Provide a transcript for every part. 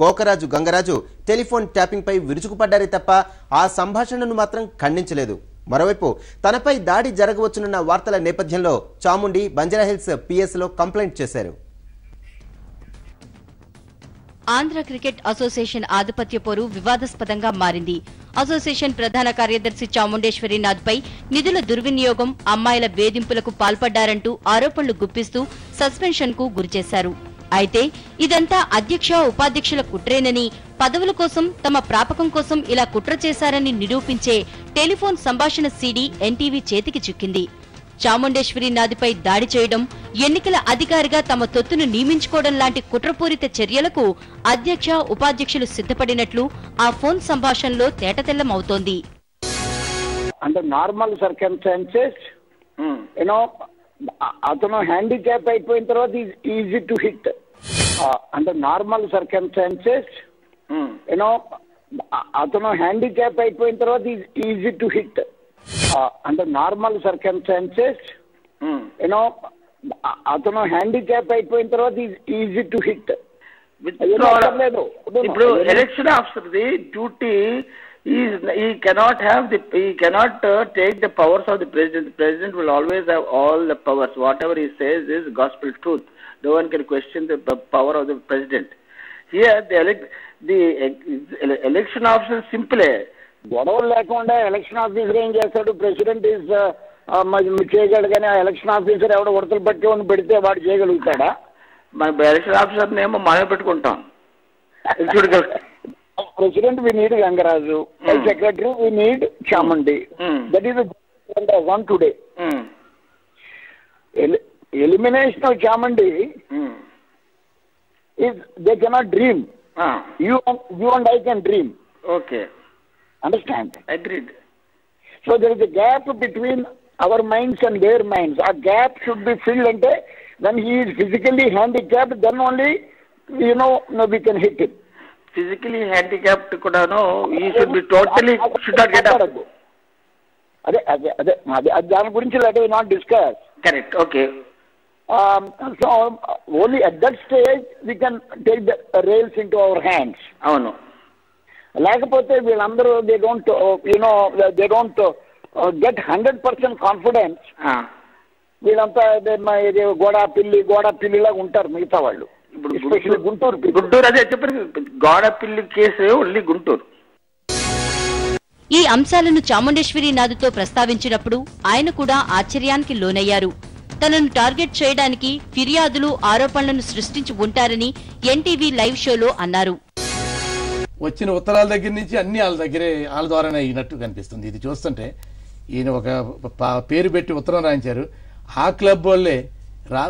కోకరాజు Gangaraju telephone tapping పై విరుచుకుపడ్డారే తప్ప ఆ సంభాషణను మాత్రం ఖండించలేదు. మరోవైపు తనపై దాడి జరగవచ్చునన్న వార్తల నేపథ్యంలో చాముండి బంజారాహిల్స్ పిఎస్ లో కంప్లైంట్ చేశారు. ఆంధ్ర క్రికెట్ అసోసియేషన్ ఆధిపత్య పోరు వివాదాస్పదంగా మారింది. అసోసియేషన్ ప్రధాన కార్యదర్శి చాముండేశ్వరీనాథ్ పై నిధుల దుర్వినియోగం, అమ్మాయిల వేధింపులకు పాల్పడ్డారంటూ ఆరోపణలు గుప్పిస్తూ సస్పెన్షన్ కు గురిచేశారు. అయితే ఇదంతా అధ్యక్ష ఉపాధ్యక్షుల కుట్రేనని, పదవుల కోసం తమ ప్రాపకం కోసం ఇలా కుట్ర చేశారని నిరూపించే టెలిఫోన్ సంభాషణ సీడీ ఎన్టీవీ చేతికి చిక్కింది. చాముండేశ్వరీనాథ్పై దాడి చేయడం, ఎన్నికల అధికారిగా తమ తొత్తును నియమించుకోవడం లాంటి కుట్రపూరిత చర్యలకు అధ్యక్ష ఉపాధ్యక్షులు సిద్ధపడినట్లు ఆ ఫోన్ సంభాషణలో తేటతెల్లమవుతోంది. Under normal circumstances, అతను హ్యాండిక్యాప్ అయిపోయిన తర్వాత easy to hit. Under normal circumstances అతను హ్యాండిక్యాప్ అయిపోయిన తర్వాత easy to hit. Under normal circumstances అతను హ్యాండిక్యాప్ అయిపోయిన తర్వాత ఈజీ టు హిట్. ఇప్పుడు election officer the duty he cannot take the powers of the president. The president will always have all the powers. Whatever he says is gospel truth. No one can question the power of the president. Here the election officer simply గొడవలు లేకుండా election officer ఏం చేస్తాడు? President చేయగలడు, కానీ ఆ election officer ఎవడో ఉడతలు పట్టి పెడితే వాడు చేయగలుగుతాడా? మన ఎలక్షన్ ఆఫీసర్ నేమో మనమే పెట్టుకుంటాం. President, we need Gangarazu. As Secretary, we need Chamundi. That is the one today. Elimination of Chamundi is they cannot dream. You and I can dream. Okay. Understand? Agreed. So there is a gap between our minds and their minds. Our gap should be filled, and when he is physically handicapped, then only we can hit him. Physically handicapped kudano, he should be totally should not get up. దాని గురించి let us not discuss. Correct. Okay. So only at that stage we can take the rails into our hands. Avunu. లేకపోతే వీళ్ళందరూ they don't get 100% confidence. వీళ్ళంతా గోడ పిల్లిలాగా ఉంటారు మిగతా వాళ్ళు. గుంటూరు అదే చెప్పారు, గోడపిల్లి కేసు ఓన్లీ గుంటూరు. ఈ అంశాలను చాముండేశ్వరీనాథ్తో ప్రస్తావించినప్పుడు ఆయన కూడా ఆశ్చర్యానికి లోనయ్యారు. తనను టార్గెట్ చేయడానికి ఫిర్యాదులు, ఆరోపణలను సృష్టించి ఉంటారని ఎన్టీవీ లైవ్ షోలో అన్నారు. వచ్చిన ఉత్తరాల దగ్గర నుంచి అన్ని వాళ్ళ ద్వారానే అయినట్టు కనిపిస్తుంది. ఇది చూస్తుంటే ఈయన ఒక పేరు పెట్టి ఉత్తరం రాయించారు. ఆ క్లబ్ వాళ్ళే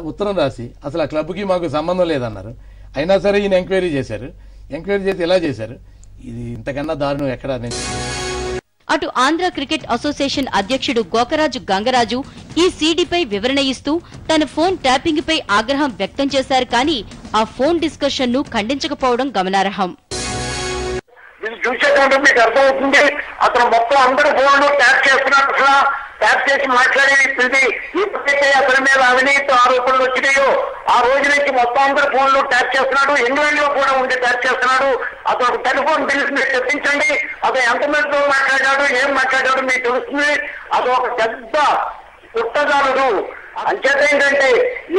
ఉత్తరం రాసి అసలు ఆ క్లబ్కి మాకు సంబంధం లేదన్నారు. అయినా సరే ఈయన ఎంక్వైరీ చేశారు. ఎంక్వైరీ చేసి ఇలా చేశారు. ఇది ఇంతకన్నా దారుణం ఎక్కడా? అటు ఆంధ్ర క్రికెట్ అసోసియేషన్ అధ్యక్షుడు కోకరాజు గంగరాజు ఈ సీడీపై వివరణ ఇస్తూ తన ఫోన్ ట్యాపింగ్ పై ఆగ్రహం వ్యక్తం చేశారు. కానీ ఆ ఫోన్ డిస్కషన్ ను ఖండించకపోవడం గమనార్హం. చూసేటంటే మీకు అర్థమవుతుంది, అతను మొత్తం అందరూ ఫోన్లు ట్యాప్ చేస్తున్నారు. అసలు ట్యాప్ చేసి మాట్లాడేది ఎప్పుడైతే అతని మీద అవినీతి ఆరోపణలు వచ్చినాయో ఆ రోజు నుంచి మొత్తం అందరూ ఫోన్లు ట్యాప్ చేస్తున్నాడు. ఇంగ్లాండ్ లో కూడా ఉండి ట్యాప్ చేస్తున్నాడు. అతను టెలిఫోన్ బిల్స్ మీరు తెప్పించండి, అతను ఎంతమందితో మాట్లాడాడు, ఏం మాట్లాడాడు మీకు తెలుస్తుంది. అది ఒక పెద్ద పుట్టగాలుడు. అంచేత ఏంటంటే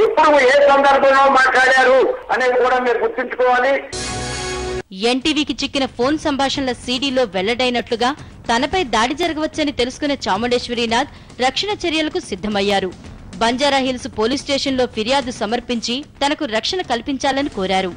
ఎప్పుడు ఏ సందర్భంలో మాట్లాడారు అనేది కూడా మీరు గుర్తుంచుకోవాలి. ఎన్టీవీకి చిక్కిన ఫోన్ సంభాషణల సీడీలో వెల్లడైనట్లుగా తనపై దాడి జరగవచ్చని తెలుసుకున్న చాముండేశ్వరీనాథ్ రక్షణ చర్యలకు సిద్ధమయ్యారు. బంజారాహిల్స్ పోలీస్ స్టేషన్లో ఫిర్యాదు సమర్పించి తనకు రక్షణ కల్పించాలని కోరారు.